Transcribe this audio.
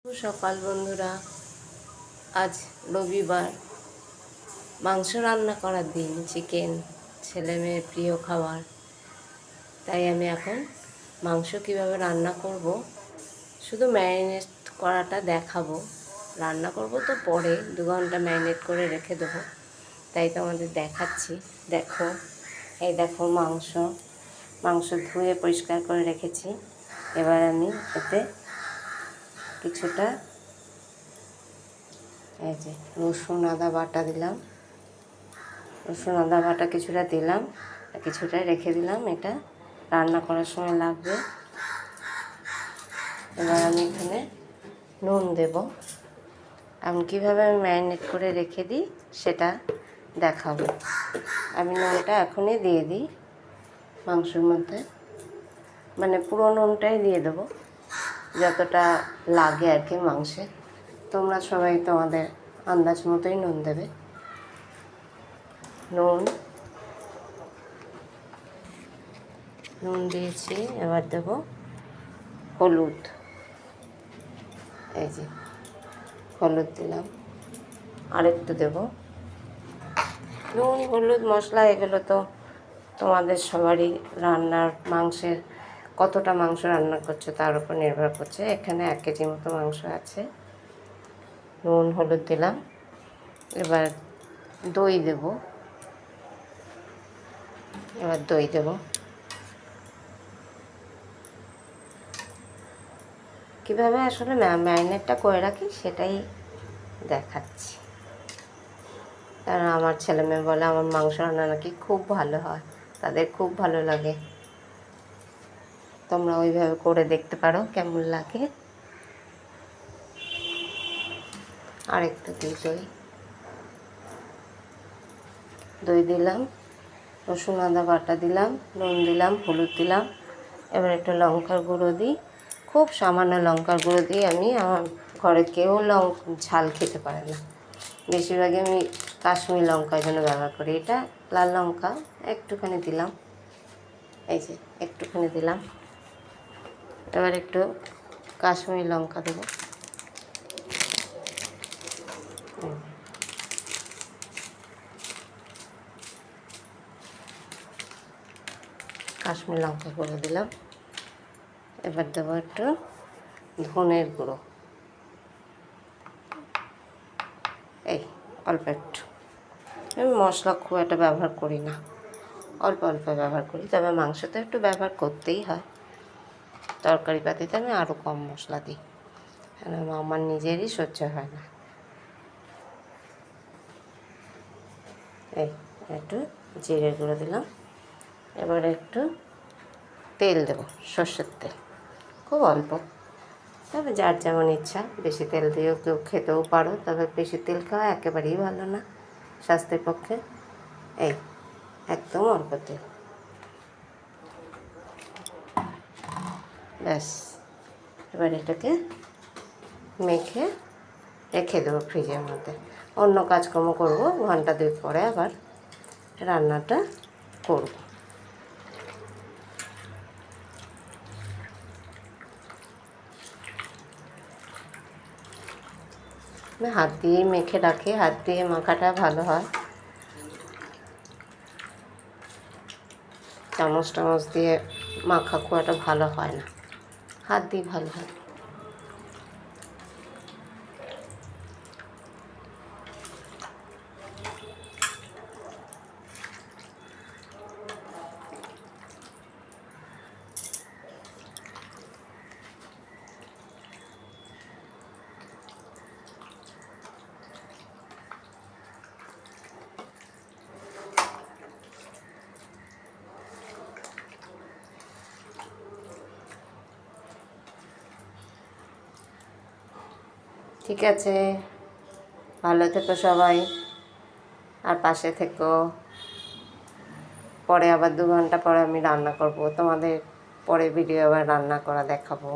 শুভ সকাল বন্ধুরা। আজ রবিবার, মাংস রান্না করার দিন। চিকেন ছেলে মেয়ের প্রিয় খাবার, তাই আমি এখন মাংস কিভাবে রান্না করব শুধু ম্যারিনেট করাটা দেখাবো। রান্না করব তো পরে, 2 ঘন্টা ম্যারিনেট করে রেখে দেবো, তাই তোমাদের দেখাচ্ছি। দেখো, এই দেখো মাংস ধুয়ে পরিষ্কার করে রেখেছি। এবার আমি এতে কিছুটা এই যে রসুন আদা বাটা দিলাম, রসুন আদা বাটা কিছুটা দিলাম, কিছুটা রেখে দিলাম, এটা রান্না করার সময় লাগবে। এবার আমি এখানে নুন দেব। আমি কীভাবে ম্যারিনেট করে রেখে দিই সেটা দেখাবো। আমি নুনটা এখনই দিয়ে দিই মাংসের মধ্যে, মানে পুরো নুনটাই দিয়ে দেবো যতটা লাগে আর কি মাংসে। তোমরা সবাই তোমাদের আন্দাজ মতোই নুন দেবে। নুন দিয়েছি। এবার দেব হলুদ। এই যে হলুদ দিলাম, আরেকটু দেব। নুন হলুদ মশলা এগুলো তো তোমাদের সবারই রান্নার মাংসের কতটা মাংস রান্না করছো তার উপর নির্ভর করছে। এখানে 1 কেজি মতো মাংস আছে। নুন হলুদ দিলাম। এবার দই দেব। কীভাবে আসলে ম্যারিনেটটা করে রাখি সেটাই দেখাচ্ছি। কারণ আমার ছেলে মেয়ে বলে আমার মাংস রান্না নাকি খুব ভালো হয়, তাদের খুব ভালো লাগে। তোমরা ওইভাবে করে দেখতে পারো কেমন লাগে। আরেকটু দিই দই দিলাম, রসুন আদা বাটা দিলাম, নুন দিলাম, হলুদ দিলাম। এবার একটু লঙ্কার গুঁড়ো দিই, খুব সামান্য লঙ্কার গুঁড়ো দিই। আমার ঘরে কেউ ঝাল খেতে পারে না, বেশিরভাগই আমি কাশ্মীরি লঙ্কার জন্য ব্যবহার করি। এটা লাল লঙ্কা একটুখানি দিলাম, এই যে একটুখানি দিলাম। এবার একটু কাশ্মীরি লঙ্কা দেবো। কাশ্মীরি লঙ্কা গুঁড়ো দিলাম। এবার দেবো একটু ধনের গুঁড়ো, এই অল্প একটু। আমি মশলা খুব একটা ব্যবহার করি না, অল্প অল্প ব্যবহার করি। তবে মাংসতে একটু ব্যবহার করতেই হয়, তরকারি পাতিতে আমি আরও কম মশলা দিই, কারণ আমার নিজেরই সহ্য হয় না। এই একটু জিরে গুঁড়ো দিলাম। এবার একটু তেল দেবো, সর্ষের তেল, খুব অল্প। তবে যার যেমন ইচ্ছা, বেশি তেল দিয়েও কেউ খেতেও পারো, তবে বেশি তেল খাওয়া একেবারেই ভালো না স্বাস্থ্যের পক্ষে। এই একদম অল্প তেল, ব্যাস। এবার এটাকে মেখে রেখে দেবো ফ্রিজের মধ্যে। অন্য কাজকর্ম করবো, 1-2 ঘন্টা পরে আবার রান্নাটা করব। আমি হাত দিয়েই মেখে রাখি, হাত দিয়ে মাখাটা ভালো হয়। চামচ দিয়ে মাখা খুব একটা ভালো হয় না, হাত দিয়ে ভালো হয়। ঠিক আছে, ভালো থেকো সবাই, আর পাশে থেকো। পরে আবার 2 ঘন্টা পরে আমি রান্না করব, তোমাদের পরে ভিডিও আবার রান্না করা দেখাবো।